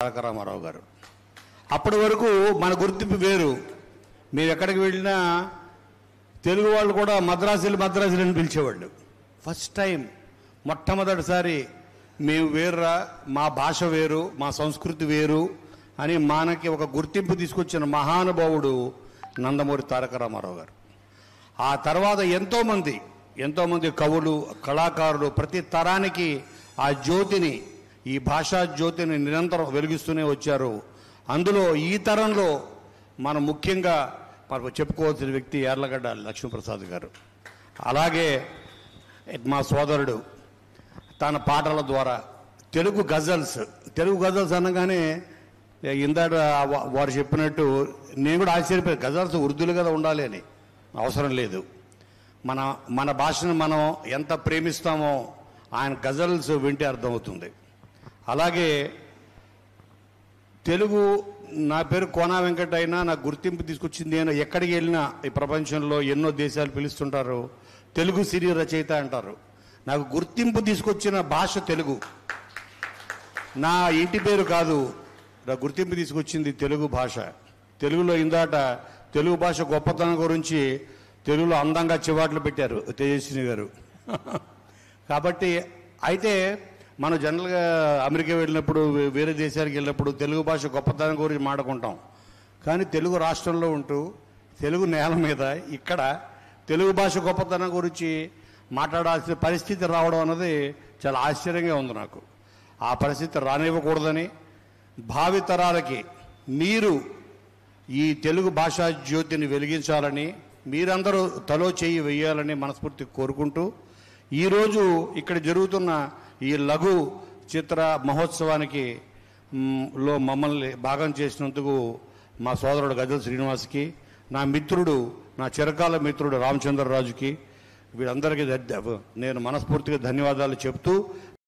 తారక రామారావు గారు. అప్పటి వరకు మన గుర్తింపు వేరు. మీరు ఎక్కడికి వెళ్ళినా తెలుగు వాళ్ళు కూడా మద్రాసులు అని పిలిచేవాళ్ళు. ఫస్ట్ టైం మొట్టమొదటిసారి మేము వేర్రా, మా భాష వేరు, మా సంస్కృతి వేరు అని మనకి ఒక గుర్తింపు తీసుకొచ్చిన మహానుభావుడు నందమూరి తారక రామారావు గారు. ఆ తర్వాత ఎంతోమంది కవులు, కళాకారులు ప్రతి తరానికి ఆ జ్యోతిని, ఈ భాషా జ్యోతిని నిరంతరం వెలిగిస్తూనే వచ్చారు. అందులో ఈ తరంలో మనం ముఖ్యంగా చెప్పుకోవాల్సిన వ్యక్తి యార్లగడ్డ లక్ష్మీప్రసాద్ గారు. అలాగే మా సోదరుడు తన పాటల ద్వారా తెలుగు గజల్స్ అనగానే ఇందాక వారు చెప్పినట్టు నేను కూడా ఆశ్చర్యపోయాను. గజల్స్ ఉర్దూలు కదా ఉండాలి అని అవసరం లేదు. మన భాషను మనం ఎంత ప్రేమిస్తామో ఆయన గజల్స్ వింటే అర్థమవుతుంది. అలాగే తెలుగు, నా పేరు కోనా వెంకట అయినా నాకు గుర్తింపు తీసుకొచ్చింది. నేను ఎక్కడికి వెళ్ళినా ఈ ప్రపంచంలో ఎన్నో దేశాలు పిలుస్తుంటారు, తెలుగు సిరి రచయిత అంటారు. నాకు గుర్తింపు తీసుకొచ్చిన భాష తెలుగు. నా ఇంటి పేరు కాదు, నాకు గుర్తింపు తీసుకొచ్చింది తెలుగు భాష. తెలుగులో ఇందాట తెలుగు భాష గొప్పతనం గురించి తెలుగులో అందంగా చివాట్లు పెట్టారు తేజస్విని గారు. కాబట్టి అయితే మనం జనరల్గా అమెరికా వెళ్ళినప్పుడు, వేరే దేశాలకు వెళ్ళినప్పుడు తెలుగు భాష గొప్పతనం గురించి మాట్లాడుకుంటాం. కానీ తెలుగు రాష్ట్రంలో ఉంటూ తెలుగు నేల మీద ఇక్కడ తెలుగు భాష గొప్పతనం గురించి మాట్లాడాల్సిన పరిస్థితి రావడం అన్నది చాలా ఆశ్చర్యంగా ఉంది నాకు. ఆ పరిస్థితి రానివ్వకూడదని, భావితరాలకి మీరు ఈ తెలుగు భాషా జ్యోతిని వెలిగించాలని, మీరందరూ తలో చేయి వేయాలని మనస్ఫూర్తి కోరుకుంటూ, ఈరోజు ఇక్కడ జరుగుతున్న ఈ లఘు చిత్ర మహోత్సవానికి లో మమ్మల్ని భాగం చేసినందుకు మా సోదరుడు గజల్ శ్రీనివాస్కి, నా మిత్రుడు, నా చిరకాల మిత్రుడు రామచంద్రరాజుకి, వీళ్ళందరికీ నేను మనస్ఫూర్తిగా ధన్యవాదాలు చెప్తూ